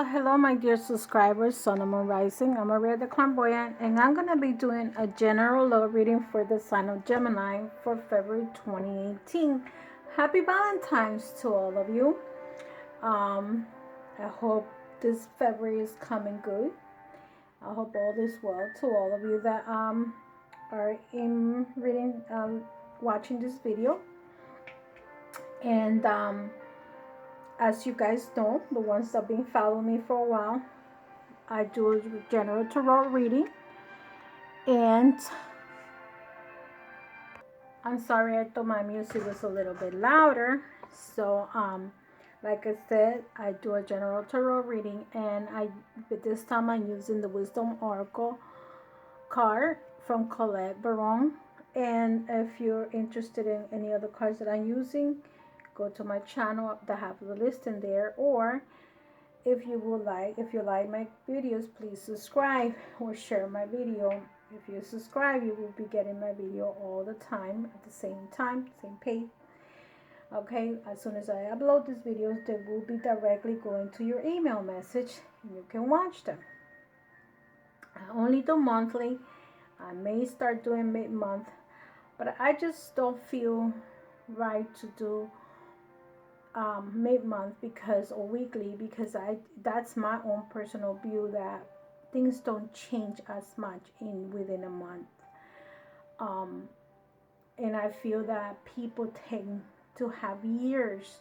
Hello, my dear subscribers. Sun and Moon Rising. I'm Maria the Clairvoyant, and I'm going to be doing a general love reading for the sign of Gemini for February 2018. Happy Valentine's to all of you. I hope this February is coming good. I hope all is well to all of you that are in reading, watching this video, and as you guys know, the ones that have been following me for a while, I do a general tarot reading. And I'm sorry, I thought my music was a little bit louder. So, like I said, I do a general tarot reading, and but this time I'm using the Wisdom Oracle card from Colette Baron. And if you're interested in any other cards that I'm using, go to my channel that have the list in there, or if you like my videos, please subscribe or share my video. If you subscribe, you will be getting my video all the time at the same time, same pace. Okay, as soon as I upload these videos, they will be directly going to your email message and you can watch them. I only do monthly. I may start doing mid-month, but I just don't feel right to do mid-month or weekly, because that's my own personal view that things don't change as much within a month, and I feel that people tend to have years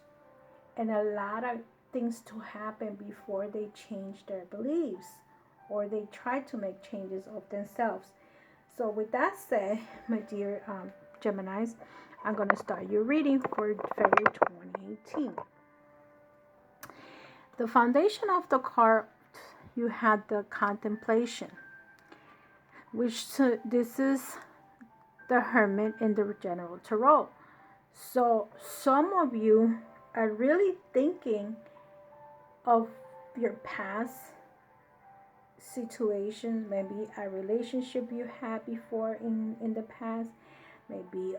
and a lot of things to happen before they change their beliefs or they try to make changes of themselves. So with that said, my dear Geminis, I'm going to start your reading for February 2018. The foundation of the card, you had the contemplation, which this is the Hermit in the General Tarot. So some of you are really thinking of your past situation, maybe a relationship you had before in the past, maybe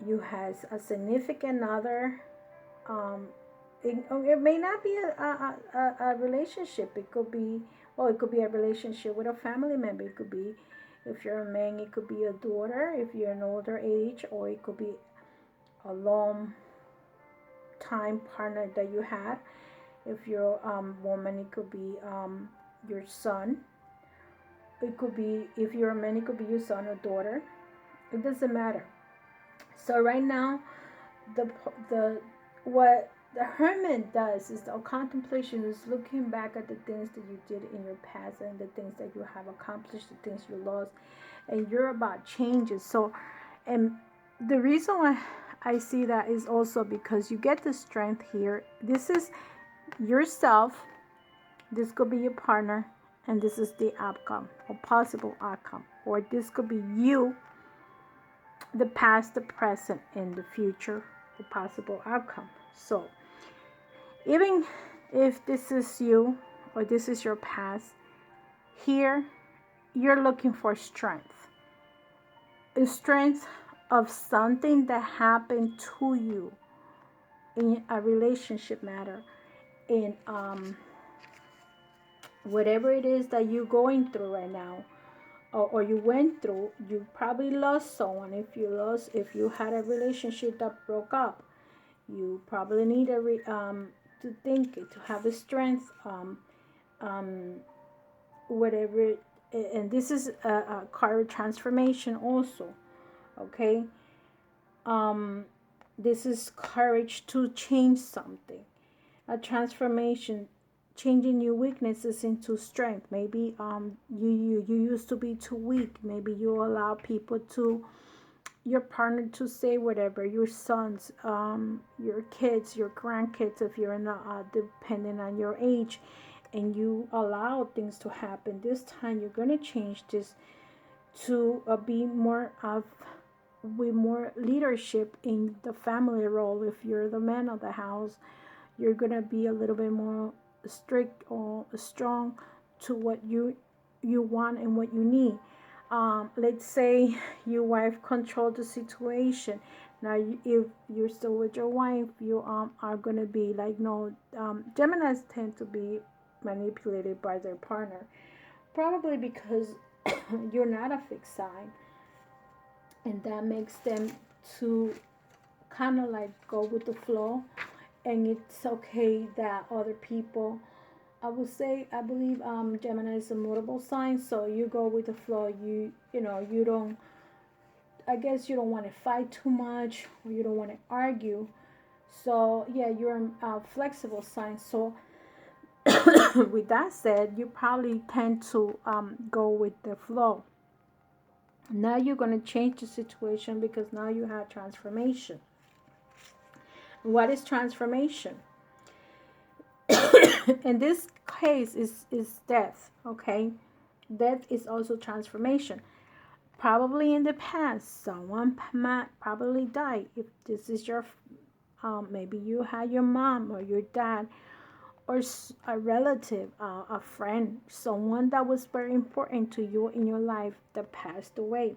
you had a significant other. It may not be a relationship. It could be, it could be a relationship with a family member. It could be, if you're a man, it could be a daughter if you're an older age, or it could be a long time partner that you had. If you're a woman, it could be your son. It could be, if you're a man, it could be your son or daughter. It doesn't matter. So right now, what the Hermit does is the contemplation is looking back at the things that you did in your past and the things that you have accomplished, the things you lost, and you're about changes. So, and the reason why I see that is also because you get the strength here. This is yourself, this could be your partner, and this is the outcome or possible outcome, or this could be you, the past, the present, and the future, the possible outcome. So even if this is you or this is your past, here you're looking for strength. A strength of something that happened to you in a relationship matter, in whatever it is that you're going through right now, or you went through. You probably lost someone. If you had a relationship that broke up, you probably need to think, to have the strength, whatever. And this is a card transformation also. Okay, this is courage to change something, a transformation, changing your weaknesses into strength. Maybe you used to be too weak. Maybe you allow people to, your partner, to say whatever, your sons, your kids, your grandkids, if you're not depending on your age, and you allow things to happen. This time you're going to change this to be more of, with more leadership in the family role. If you're the man of the house, you're going to be a little bit more strict or strong to what you want and what you need. Let's say your wife controlled the situation. Now, if you're still with your wife, you are gonna be like, no. Geminis tend to be manipulated by their partner, probably because you're not a fixed sign, and that makes them to kind of like go with the flow. And it's okay that other people, I would say, I believe Gemini is a mutable sign, so you go with the flow. You don't, I guess you don't want to fight too much, or you don't want to argue. So yeah, you're a flexible sign. So with that said, you probably tend to go with the flow. Now you're going to change the situation because now you have transformation. What is transformation? In this case is death. Okay, death is also transformation. Probably in the past, someone might probably died. If this is your, maybe you had your mom or your dad or a relative, a friend, someone that was very important to you in your life that passed away.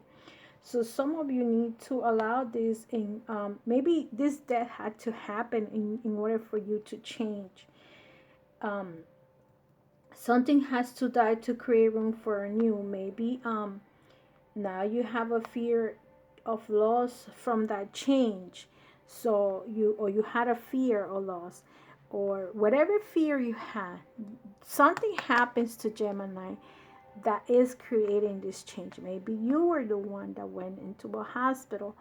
So some of you need to allow this in. Maybe this death had to happen in order for you to change. Um, Something has to die to create room for a new. Maybe now you have a fear of loss from that change. So you had a fear of loss, or whatever fear you had, something happens to Gemini that is creating this change. Maybe you were the one that went into a hospital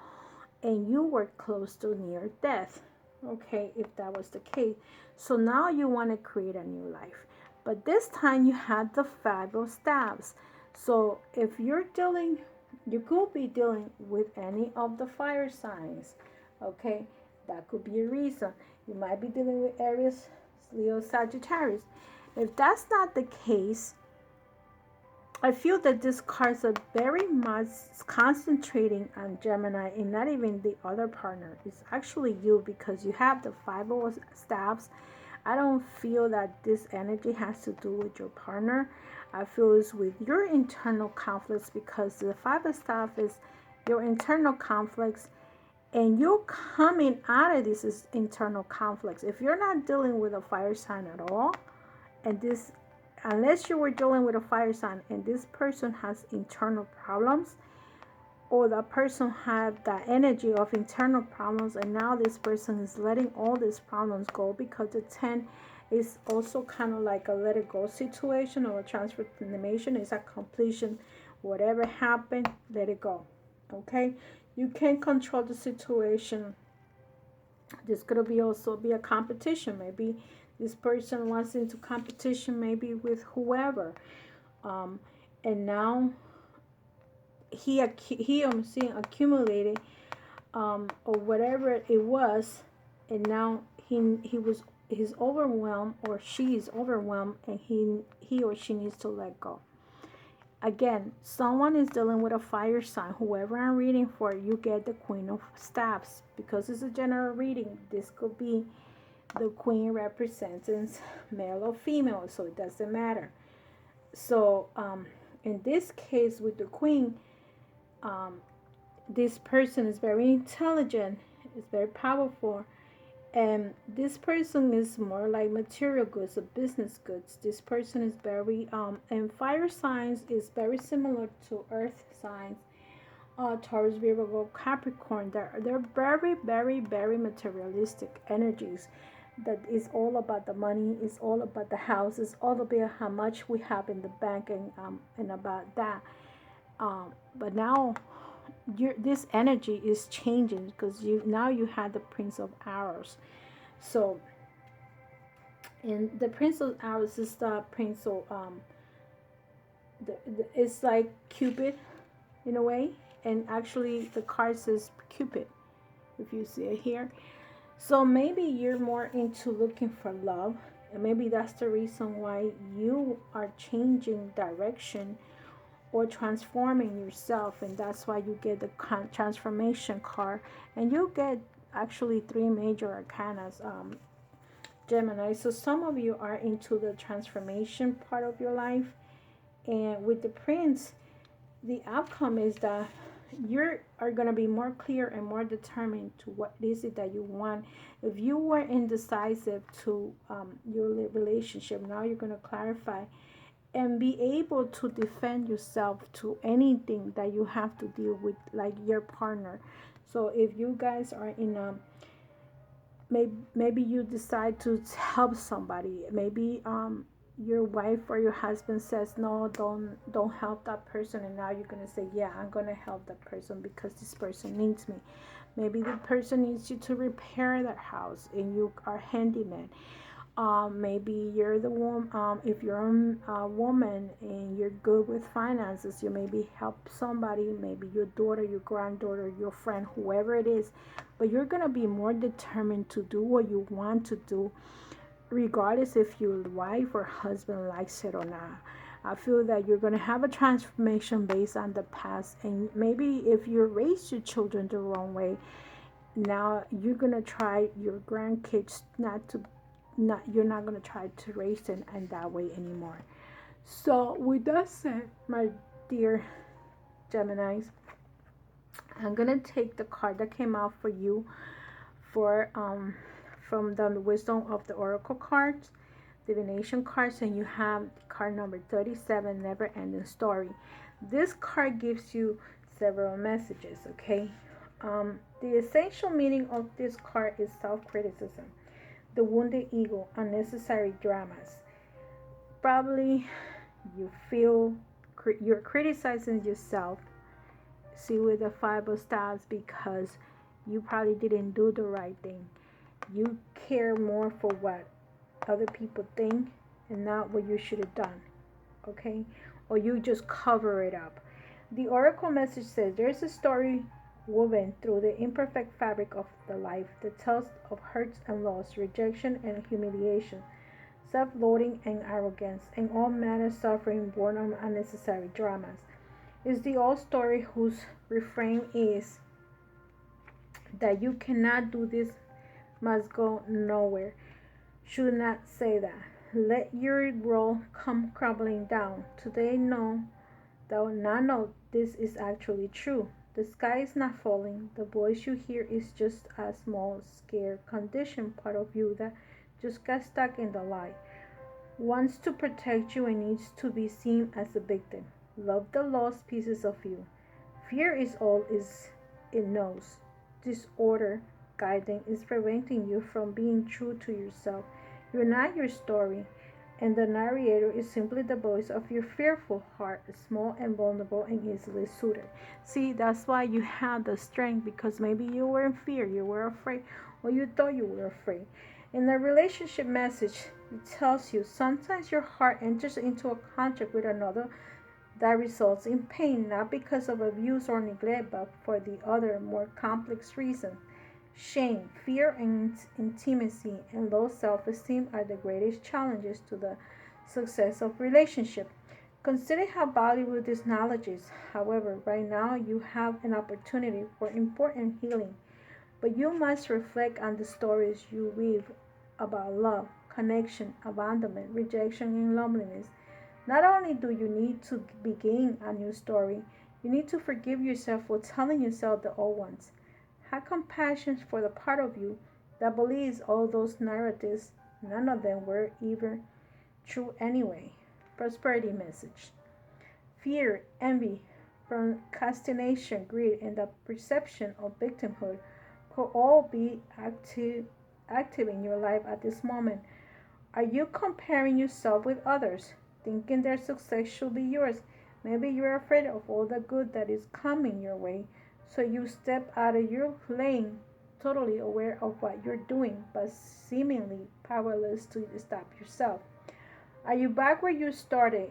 and you were close to near death. Okay, if that was the case. So now you want to create a new life. But this time you had the Five of Staves. So if you're dealing, you could be dealing with any of the fire signs. Okay, that could be a reason. You might be dealing with Aries, Leo, Sagittarius. If that's not the case, I feel that these cards are very much concentrating on Gemini and not even the other partner. It's actually you because you have the Five of Staves. I don't feel that this energy has to do with your partner. I feel it's with your internal conflicts because the Five of Staves is your internal conflicts and you're coming out of these internal conflicts. If you're not dealing with a fire sign at all, and this, unless you were dealing with a fire sign and this person has internal problems, or the person had that energy of internal problems, and now this person is letting all these problems go because the 10 is also kind of like a let it go situation or a transformation. It's a completion. Whatever happened, let it go. Okay, you can't control the situation. This could be also be a competition. Maybe this person wants into competition, maybe with whoever, um, and now I'm seeing accumulated, or whatever it was, and now he's overwhelmed or she is overwhelmed, and he or she needs to let go. Again, someone is dealing with a fire sign. Whoever I'm reading for, you get the Queen of Staves. Because it's a general reading, this could be the Queen represents male or female, so it doesn't matter. So in this case with the Queen, this person is very intelligent, is very powerful, and this person is more like material goods or business goods. This person is very and fire signs is very similar to earth signs, Taurus, Virgo, Capricorn. They're very, very, very materialistic energies. That is all about the money. It's all about the house. It's all about how much we have in the bank, and about that. But now this energy is changing because you had the Prince of Arrows. So, and the Prince of Arrows is the Prince of it's like Cupid in a way, and actually the card says Cupid if you see it here. So maybe you're more into looking for love, and maybe that's the reason why you are changing direction or transforming yourself, and that's why you get the transformation card, and you get actually three major arcanas, Gemini. So some of you are into the transformation part of your life, and with the Prince, the outcome is that you are going to be more clear and more determined to what it is it that you want. If you were indecisive to your relationship, now you're going to clarify and be able to defend yourself to anything that you have to deal with, like your partner. So if you guys are in a, maybe you decide to help somebody, maybe your wife or your husband says no, don't help that person, and now you're going to say, yeah, I'm going to help that person because this person needs me. Maybe the person needs you to repair their house and you are handyman. Maybe you're the one, if you're a woman and you're good with finances, you maybe help somebody, maybe your daughter, your granddaughter, your friend, whoever it is. But you're going to be more determined to do what you want to do, regardless if your wife or husband likes it or not. I feel that you're going to have a transformation based on the past. And maybe if you raised your children the wrong way, now you're going to try your grandkids not you're not going to try to raise them in that way anymore. So with that said, my dear Geminis, I'm going to take the card that came out for you for from the wisdom of the oracle cards, divination cards, and you have card number 37, never ending story. This card gives you several messages. Okay, the essential meaning of this card is self-criticism, the wounded ego, unnecessary dramas. Probably you feel you're criticizing yourself. See with the five of staves, because you probably didn't do the right thing. You care more for what other people think and not what you should have done. Okay, or you just cover it up. The oracle message says there's a story woven through the imperfect fabric of the life that tells of hurts and loss, rejection and humiliation, self-loathing and arrogance, and all manner of suffering born of unnecessary dramas. It's the old story whose refrain is that you cannot do this, must go nowhere. Should not say that. Let your world come crumbling down. Today, no, thou not know this is actually true. The sky is not falling. The voice you hear is just a small, scared, conditioned part of you that just got stuck in the lie. Wants to protect you and needs to be seen as a victim. Love the lost pieces of you. Fear is all is it knows. Disorder guiding is preventing you from being true to yourself. You're not your story, and the narrator is simply the voice of your fearful heart, small and vulnerable and easily suited. See, that's why you have the strength, because maybe you were in fear, you were afraid, or you thought you were afraid. In the relationship message, it tells you sometimes your heart enters into a contract with another that results in pain, not because of abuse or neglect, but for the other, more complex reason. Shame, fear, and intimacy, and low self-esteem are the greatest challenges to the success of relationship. Consider how valuable this knowledge is. However, right now you have an opportunity for important healing, but you must reflect on the stories you weave about love, connection, abandonment, rejection, and loneliness. Not only do you need to begin a new story, you need to forgive yourself for telling yourself the old ones. Have compassion for the part of you that believes all those narratives, none of them were even true anyway. Prosperity message. Fear, envy, procrastination, greed, and the perception of victimhood could all be active in your life at this moment. Are you comparing yourself with others, thinking their success should be yours? Maybe you're afraid of all the good that is coming your way, so you step out of your lane, totally aware of what you're doing, but seemingly powerless to stop yourself. Are you back where you started,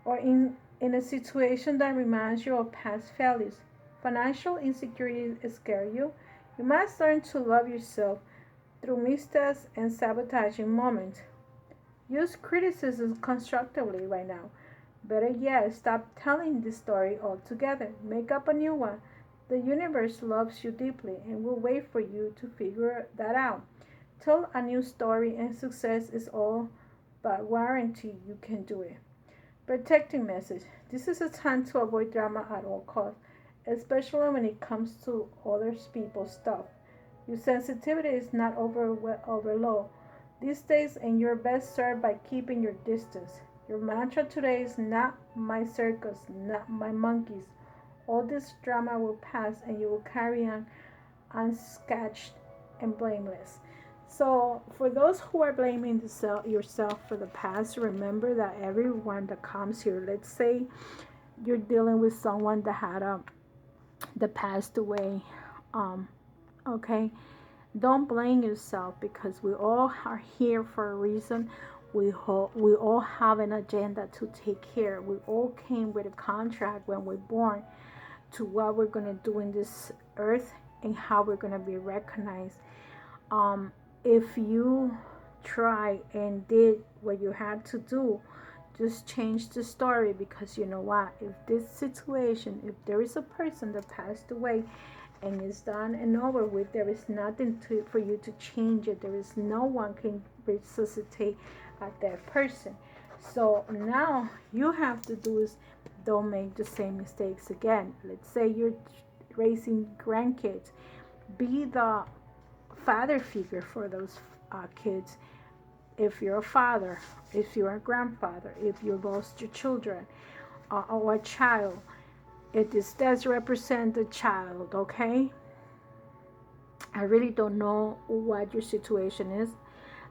or in a situation that reminds you of past failures? Financial insecurity scare you? You must learn to love yourself through mistakes and sabotaging moments. Use criticism constructively right now. Better yet, stop telling this story altogether. Make up a new one. The universe loves you deeply and will wait for you to figure that out. Tell a new story, and success is all but guarantee you can do it. Protecting message. This is a time to avoid drama at all costs. especially when it comes to other people's stuff. Your sensitivity is not overload these days, and you're best served by keeping your distance. Your mantra today is not my circus, not my monkeys. All this drama will pass, and you will carry on unscathed and blameless. So, for those who are blaming yourself for the past, remember that everyone that comes here, let's say you're dealing with someone that had that passed away, um, okay, don't blame yourself because we all are here for a reason. We all have an agenda to take care. We all came with a contract when we're born to what we're going to do in this earth and how we're going to be recognized. Um, if you try and did what you had to do, just change the story, because you know what? If this situation, if there is a person that passed away and it's done and over with, there is nothing for you to change it. There is no one can resuscitate that person. So now you have to do is don't make the same mistakes again. Let's say you're raising grandkids, be the father figure for those kids. If you're a father, if you're a grandfather, if you lost your children or a child, it does represent the child, okay? I really don't know what your situation is.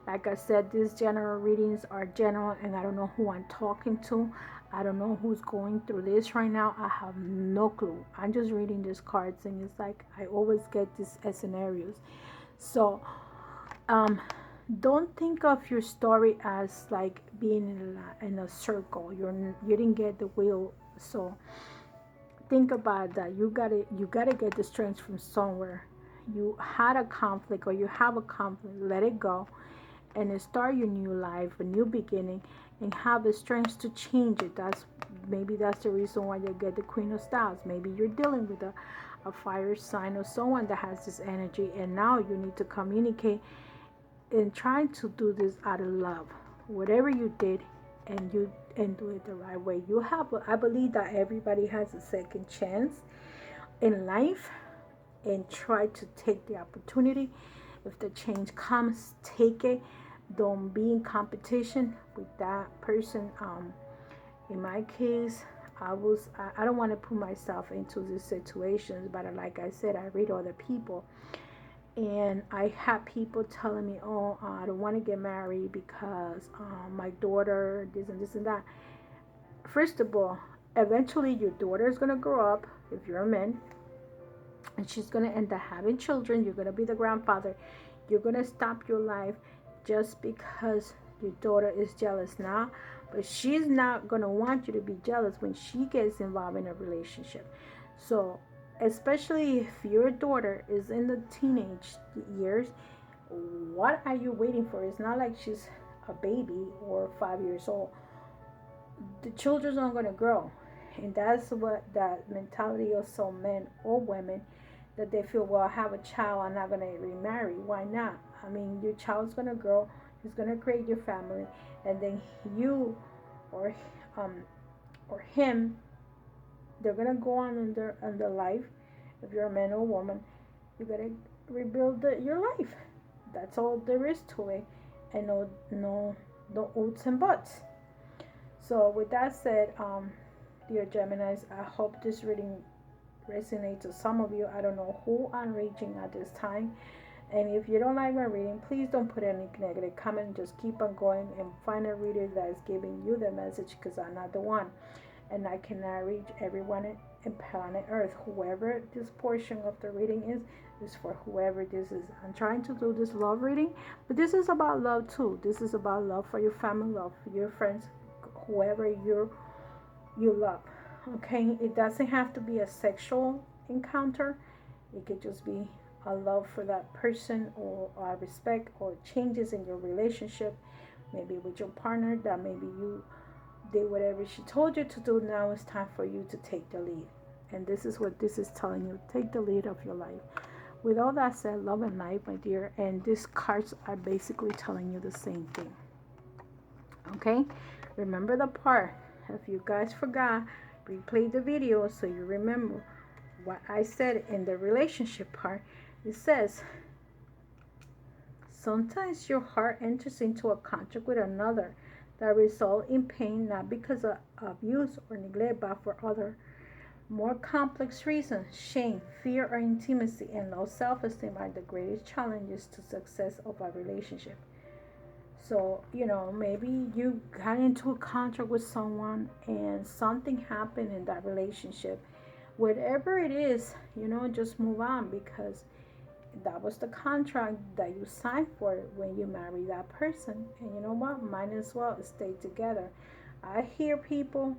Like I said, these general readings are general, and I don't know who I'm talking to. I don't know who's going through this right now. I have no clue. I'm just reading these cards, and it's like I always get these scenarios. So, don't think of your story as like being in a circle. You didn't get the wheel, so think about that. You gotta get the strength from somewhere. You had a conflict or you have a conflict. Let it go, and start your new life, a new beginning, and have the strength to change it. That's the reason why you get the Queen of Stars. Maybe you're dealing with a fire sign or someone that has this energy, and now you need to communicate and try to do this out of love. Whatever you did, and do it the right way. I believe that everybody has a second chance in life, and try to take the opportunity. If the change comes, take it. Don't be in competition with that person. In my case, I don't want to put myself into these situations, but like I said, I read other people, and I had people telling me, oh, I don't want to get married because my daughter this and that. First of all, eventually your daughter is going to grow up, if you're a man, and she's going to end up having children. You're going to be the grandfather. You're going to stop your life just because your daughter is jealous now, but she's not going to want you to be jealous when she gets involved in a relationship. So especially if your daughter is in the teenage years, what are you waiting for? It's not like she's a baby or 5 years old. The children are going to grow, and that's what that mentality of some men or women, that they feel, well, I have a child, I'm not going to remarry. Why not? I mean, your child's going to grow, he's going to create your family, and then you or him, they're going to go on in their life. If you're a man or a woman, you got to rebuild your life. That's all there is to it, and no ifs and buts. So with that said, dear Geminis, I hope this reading resonates to some of you. I don't know who I'm reaching at this time. And if you don't like my reading, please don't put any negative comment. Just keep on going and find a reader that is giving you the message, because I'm not the one. And I cannot reach everyone in planet Earth. Whoever this portion of the reading is for whoever this is. I'm trying to do this love reading, but this is about love too. This is about love for your family, love for your friends, whoever you love. Okay, it doesn't have to be a sexual encounter. It could just be a love for that person, or respect, or changes in your relationship, maybe with your partner, that maybe you did whatever she told you to do. Now it's time for you to take the lead, and this is what this is telling you. Take the lead of your life. With all that said, love and light, my dear, and these cards are basically telling you the same thing. Okay, remember the part, if you guys forgot, replay the video so you remember what I said in the relationship part, it says, sometimes your heart enters into a contract with another that result in pain, not because of abuse or neglect, but for other more complex reasons. Shame, fear, or intimacy, and low self-esteem are the greatest challenges to success of a relationship. So, maybe you got into a contract with someone and something happened in that relationship. Whatever it is, just move on, because that was the contract that you signed for when you marry that person. And you know what? Might as well stay together. I hear people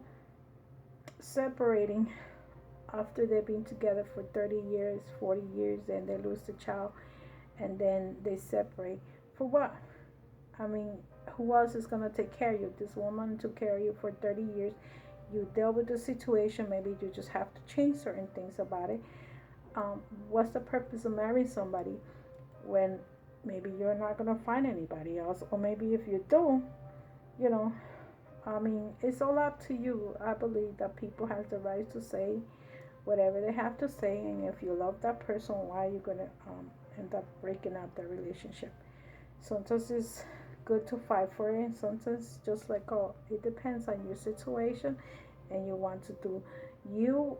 separating after they've been together for 30 years, 40 years, and they lose the child, and then they separate. For what? I mean, who else is going to take care of you? This woman took care of you for 30 years. You dealt with the situation. Maybe you just have to change certain things about it. What's the purpose of marrying somebody when maybe you're not going to find anybody else? Or maybe if you do, you know, I mean, it's all up to you. I believe that people have the right to say whatever they have to say. And if you love that person, why are you going to end up breaking up the relationship? Sometimes it's good to fight for it. Sometimes just like, oh, it depends on your situation and you want to do. You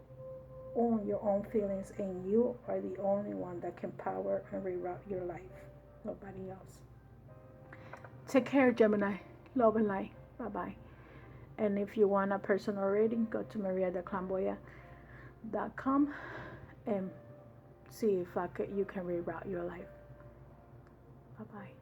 own your own feelings, and you are the only one that can power and reroute your life. Nobody else. Take care, Gemini. Love and light. Bye bye. And if you want a personal reading, go to mariadeclamboya.com and see if you can reroute your life. Bye bye.